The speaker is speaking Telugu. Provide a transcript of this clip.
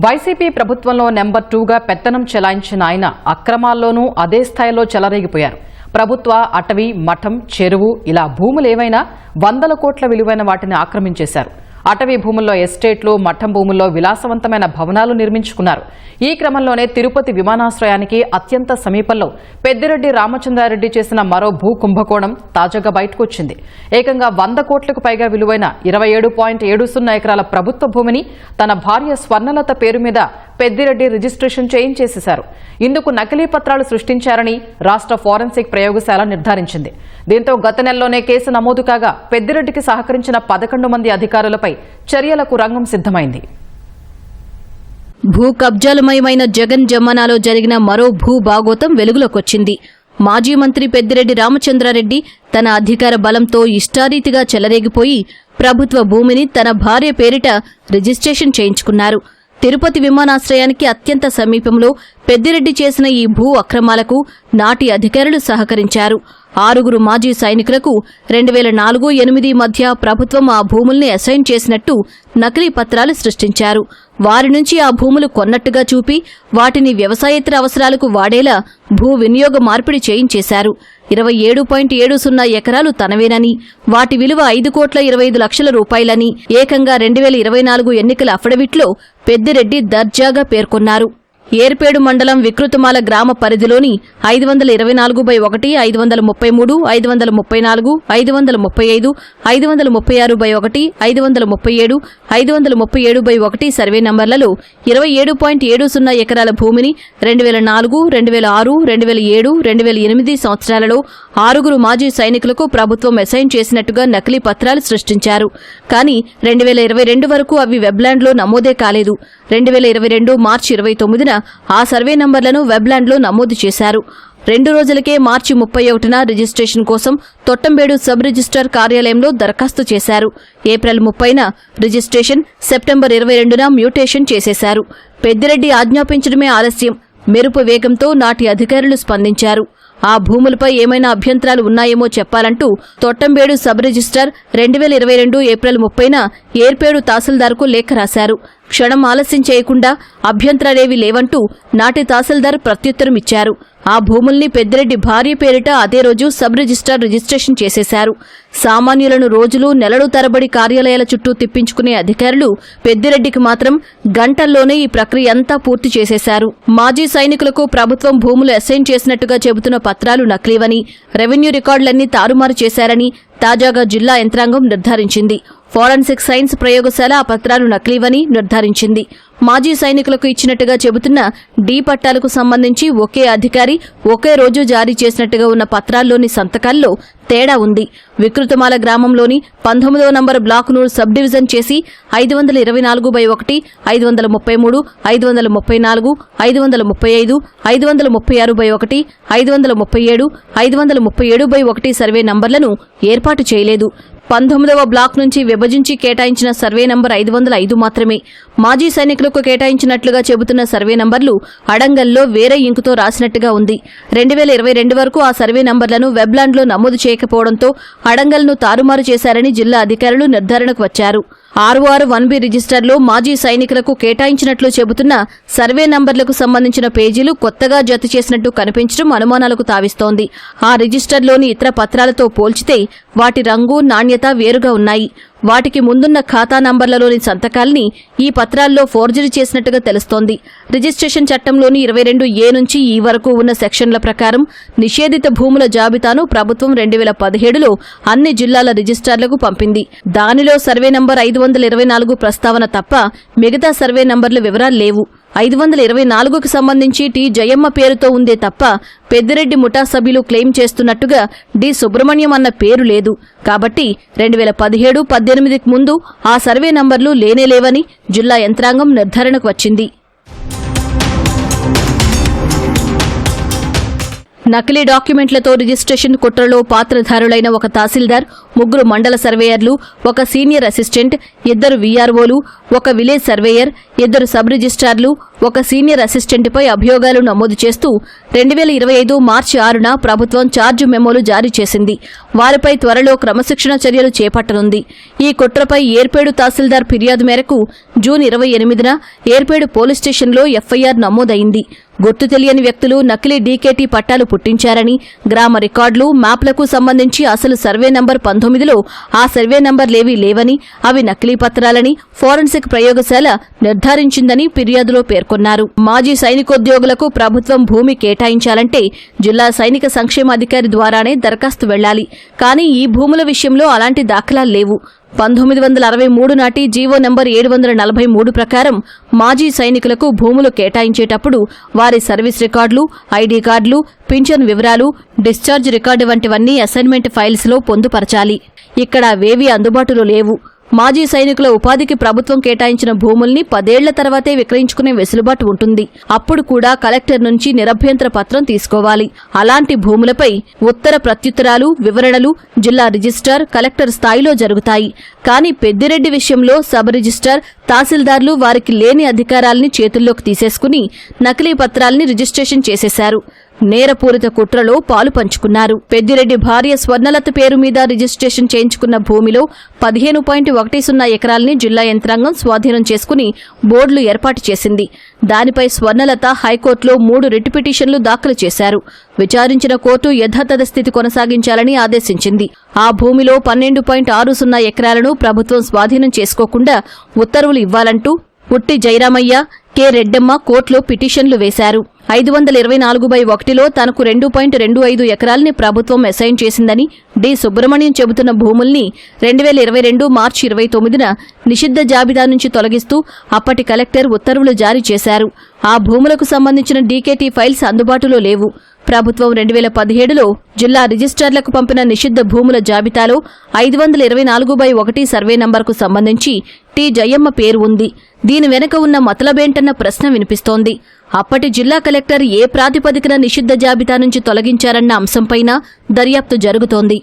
వైసీపీ ప్రభుత్వంలో నెంబర్ 2గా పెత్తనం చెలాయించిన ఆయన అక్రమాల్లోనూ అదే స్థాయిలో చెలరేగిపోయారు. ప్రభుత్వ, అటవీ, మఠం, చెరువు ఇలా భూములేవైనా వందల కోట్ల విలువైన వాటిని ఆక్రమించేశారు. అటవీ భూముల్లో ఎస్టేట్లు, మఠం భూముల్లో విలాసవంతమైన భవనాలు నిర్మించుకున్నారు. ఈ క్రమంలోనే తిరుపతి విమానాశ్రయానికి అత్యంత సమీపంలో పెద్దిరెడ్డి రామచంద్రారెడ్డి చేసిన మరో భూ కుంభకోణం తాజాగా బయటకొచ్చింది. ఏకంగా 100 కోట్లకు పైగా విలువైన 27.70 ఎకరాల ప్రభుత్వ భూమిని తన భార్య స్వర్ణలత పేరు మీద పెద్దిరెడ్డి రిజిస్ట్రేషన్ చేయించేశారు. ఇందుకు నకిలీ పత్రాలు సృష్టించారని రాష్ట్ర ఫోరెన్సిక్ ప్రయోగశాల నిర్ధారించింది. దీంతో గత నెలలోనే కేసు నమోదు కాగా పెద్దిరెడ్డికి సహకరించిన 11 మంది అధికారులపై చర్యలకు రంగం సిద్ధమైంది. భూ కబ్జాలమయమైన జగన్ జమానాలో జరిగిన మరో భూ భాగోతం వెలుగులోకొచ్చింది. మాజీ మంత్రి పెద్దిరెడ్డి రామచంద్రారెడ్డి తన అధికార బలంతో ఇష్టారీతిగా చెలరేగిపోయి ప్రభుత్వ భూమిని తన భార్య పేరిట రిజిస్ట్రేషన్ చేయించుకున్నారు. తిరుపతి విమానాశ్రయానికి అత్యంత సమీపంలో పెద్దిరెడ్డి చేసిన ఈ భూ అక్రమాలకు నాటి అధికారులు సహకరించారు. 6 మాజీ సైనికులకు 2004-8 మధ్య ప్రభుత్వం ఆ భూముల్ని అసైన్ చేసినట్టు నకిలీ పత్రాలు సృష్టించారు. వారి నుంచి ఆ భూములు కొన్నట్టుగా చూపి వాటిని వ్యవసాయేతర అవసరాలకు వాడేలా భూ వినియోగ మార్పిడి చేయించేశారు. 27.70 ఎకరాలు తనవేనని, వాటి విలువ 5,25,00,000 రూపాయలని ఏకంగా 2024 ఎన్నికల అఫిడవిట్లో పెద్దిరెడ్డి దర్జాగా పేర్కొన్నారు. ఏర్పేడు మండలం వికృతమాల గ్రామ పరిధిలోని 524/1, 533, 534, 535, 536/1, 537, 537/1 సర్వే నంబర్లలో 27.70 ఎకరాల భూమిని 2004, 2006, 2007, 2008 సంవత్సరాలలో 6 మాజీ సైనికులకు ప్రభుత్వం అసైన్ చేసినట్టుగా నకిలీ పత్రాలు సృష్టించారు. కానీ 2022 వరకు అవి వెబ్లాండ్లో నమోదే కాలేదు. 2022 మార్చి 29న ఆ సర్వే నంబర్లను వెబ్లాండ్లో నమోదు చేశారు. 2 రోజులకే మార్చి 31న రిజిస్ట్రేషన్ కోసం తొట్టంబేడు సబ్ రిజిస్ట్రార్ కార్యాలయంలో దరఖాస్తు చేశారు. ఏప్రిల్ 30న రిజిస్ట్రేషన్, సెప్టెంబర్ 22న మ్యూటేషన్ చేసేశారు. పెద్దిరెడ్డి ఆజ్ఞాపించడమే ఆలస్యం. మెరుపు వేగంతో నాటి అధికారులు స్పందించారు. ఆ భూములపై ఏమైనా అభ్యంతరాలు ఉన్నాయేమో చెప్పాలంటూ తొట్టంబేడు సబ్ రిజిస్ట్రార్ 2022 ఏప్రిల్ 30న ఏర్పేడు తహసీల్దార్కు లేఖ రాశారు. క్షణం ఆలస్యం చేయకుండా అభ్యంతరాలేవీ లేవంటూ నాటి తహసీల్దార్ ప్రత్యుత్తరం ఇచ్చారు. ఆ భూముల్ని పెద్దిరెడ్డి భార్య పేరిట అదే రోజు సబ్ రిజిస్ట్రార్ రిజిస్ట్రేషన్ చేసేశారు. సామాన్యులను రోజులు, నెలలు తరబడి కార్యాలయాల చుట్టూ తిప్పించుకునే అధికారులు పెద్దిరెడ్డికి మాత్రం గంటల్లోనే ఈ ప్రక్రియ అంతా పూర్తి చేసేశారు. మాజీ సైనికులకు ప్రభుత్వం భూములు అసైన్ చేసినట్టుగా చెబుతున్న పత్రాలు నకిలీవని, రెవెన్యూ రికార్డులన్నీ తారుమారు చేశారని తాజాగా జిల్లా యంత్రాంగం నిర్ధారించింది. ఫోరెన్సిక్ సైన్స్ ప్రయోగశాల ఆ పత్రాలు నకిలీవని నిర్ధారించింది. మాజీ సైనికులకు ఇచ్చినట్టుగా చెబుతున్న డి పట్టాలకు సంబంధించి ఒకే అధికారి ఒకే రోజు జారీ చేసినట్టుగా ఉన్న పత్రాల్లోని సంతకాల్లో తేడా ఉంది. వికృతమాల గ్రామంలోని 19వ నంబర్ బ్లాకును సబ్ డివిజన్ చేసి 524/1, 533, 534, 535, 536/1, 537, 537/1 సర్వే నంబర్లను ఏర్పాటు చేయలేదు. 19వ బ్లాక్ నుంచి విభజించి కేటాయించిన సర్వే నంబర్ 505 మాత్రమే. మాజీ సైనికులకు కేటాయించినట్లుగా చెబుతున్న సర్వే నంబర్లు అడంగల్లో వేరే ఇంకుతో రాసినట్టుగా ఉంది. 2022 వరకు ఆ సర్వే నంబర్లను వెబ్లాండ్లో నమోదు చేయకపోవడంతో అడంగల్ను తారుమారు చేశారని జిల్లా అధికారులు నిర్ధారణకు వచ్చారు. 661B రిజిస్టర్లో మాజీ సైనికులకు కేటాయించినట్లు చెబుతున్న సర్వే నంబర్లకు సంబంధించిన పేజీలు కొత్తగా జత చేసినట్టు కనిపించడం అనుమానాలకు తావిస్తోంది. ఆ రిజిస్టర్లోని ఇతర పత్రాలతో పోల్చితే వాటి రంగు, నాణ్యత వేరుగా ఉన్నాయి. వాటికి ముందున్న ఖాతా నంబర్లలోని సంతకాల్ని ఈ పత్రాల్లో ఫోర్జరీ చేసినట్టుగా తెలుస్తోంది. రిజిస్ట్రేషన్ చట్టంలోని 22A నుంచి ఈ వరకు ఉన్న సెక్షన్ల ప్రకారం నిషేధిత భూముల జాబితాను ప్రభుత్వం 2017లో అన్ని జిల్లాల రిజిస్ట్రార్లకు పంపింది. దానిలో సర్వే నంబర్ 524 ప్రస్తావన తప్ప మిగతా సర్వే నంబర్ల వివరాలు లేవు. 524కు సంబంధించి టి జయమ్మ పేరుతో ఉందే తప్ప పెద్దిరెడ్డి ముఠా సభ్యులు క్లెయిమ్ చేస్తున్నట్టుగా డి సుబ్రహ్మణ్యం అన్న పేరు లేదు. కాబట్టి 2017-18కి ముందు ఆ సర్వే నంబర్లు లేనేలేవని జిల్లా యంత్రాంగం నిర్ధారణకు వచ్చింది. నకిలీ డాక్యుమెంట్లతో రిజిస్ట్రేషన్ కుట్రలో పాత్రధారులైన ఒక తహసీల్దార్, 3 మండల సర్వేయర్లు, 1 సీనియర్ అసిస్టెంట్, 2 వీఆర్ఓలు, 1 విలేజ్ సర్వేయర్, 2 సబ్ రిజిస్ట్రార్లు, 1 సీనియర్ అసిస్టెంట్పై అభియోగాలు నమోదు చేస్తూ 2025 మార్చి 6న ప్రభుత్వం ఛార్జ్ మెమోలు జారీ చేసింది. వారిపై త్వరలో క్రమశిక్షణ చర్యలు చేపట్టనుంది. ఈ కుట్రపై ఏర్పేడు తహసీల్దార్ ఫిర్యాదు మేరకు జూన్ 28న ఏర్పేడు పోలీస్ స్టేషన్లో ఎఫ్ఐఆర్ నమోదైంది. గుర్తు తెలియని వ్యక్తులు నకిలీ డీకేటీ పట్టాలు పుట్టించారని, గ్రామ రికార్డులు, మ్యాప్లకు సంబంధించి అసలు సర్వే నంబర్ 19లో ఆ సర్వే నంబర్లేవీ లేవని, అవి నకిలీ పత్రాలని ఫోరెన్సిక్ ప్రయోగశాల నిర్ధారించిందని ఫిర్యాదులో పేర్కొన్నారు. మాజీ సైనికోద్యోగులకు ప్రభుత్వం భూమి కేటాయించాలంటే జిల్లా సైనిక సంక్షేమాధికారి ద్వారానే దరఖాస్తు వెళ్లాలి. కానీ ఈ భూముల విషయంలో అలాంటి దాఖలాలు లేవు. 1963 నాటి జీవో నంబర్ 743 ప్రకారం మాజీ సైనికులకు భూములు కేటాయించేటప్పుడు వారి సర్వీస్ రికార్డులు, ఐడీ కార్డులు, పింఛన్ వివరాలు, డిశ్చార్జ్ రికార్డు వంటివన్నీ అసైన్మెంట్ ఫైల్స్లో పొందుపరచాలి. ఇక్కడ అవేవీ అందుబాటులో లేవు. మాజీ సైనికుల ఉపాధికి ప్రభుత్వం కేటాయించిన భూముల్ని 10 ఏళ్ల తర్వాతే విక్రయించుకునే వెసులుబాటు ఉంటుంది. అప్పుడు కూడా కలెక్టర్ నుంచి నిరభ్యంతర పత్రం తీసుకోవాలి. అలాంటి భూములపై ఉత్తర ప్రత్యుత్తరాలు, వివరణలు జిల్లా రిజిస్ట్రార్, కలెక్టర్ స్థాయిలో జరుగుతాయి. కానీ పెద్దిరెడ్డి విషయంలో సబ్ రిజిస్ట్రార్, తహసీల్దార్లు వారికి లేని అధికారాల్ని చేతుల్లోకి తీసేసుకుని నకిలీ పత్రాల్ని రిజిస్ట్రేషన్ చేసేశారు. నేరపూరిత కుట్రలో పాలు పంచుకున్నారు. పెద్దిరెడ్డి భార్య స్వర్ణలత పేరు మీద రిజిస్ట్రేషన్ చేయించుకున్న భూమిలో 15.10 ఎకరాల్ని జిల్లా యంత్రాంగం స్వాధీనం చేసుకుని బోర్డులు ఏర్పాటు చేసింది. దానిపై స్వర్ణలత హైకోర్టులో 3 రిట్ పిటిషన్లు దాఖలు చేశారు. విచారించిన కోర్టు యథాతథ స్థితి కొనసాగించాలని ఆదేశించింది. ఆ భూమిలో 12.60 ఎకరాలను ప్రభుత్వం స్వాధీనం చేసుకోకుండా ఉత్తర్వులు ఇవ్వాలంటూ ఉట్టి జయరామయ్య, కె రెడ్డమ్మ కోర్టులో పిటిషన్లు వేశారు. 524/1లో తనకు 2.25 ఎకరాల్ని ప్రభుత్వం అసైన్ చేసిందని డి సుబ్రహ్మణ్యం చెబుతున్న భూముల్ని 2022 మార్చి 29న నిషిద్ధ జాబితా నుంచి తొలగిస్తూ అప్పటి కలెక్టర్ ఉత్తర్వులు జారీ చేశారు. ఆ భూములకు సంబంధించిన డీకేటీ ఫైల్స్ అందుబాటులో లేవు. ప్రభుత్వం 2017లో జిల్లా రిజిస్ట్రార్లకు పంపిన నిషిద్ధ భూముల జాబితాలో 524/1 సర్వే నంబర్కు సంబంధించి టి జయమ్మ పేరు ఉంది. దీని వెనుక ఉన్న మతలబేంటన్న ప్రశ్న వినిపిస్తోంది. అప్పటి జిల్లా కలెక్టర్ ఏ ప్రాతిపదికన నిషిద్ధ జాబితా నుంచి తొలగించారన్న అంశంపైన దర్యాప్తు జరుగుతోంది.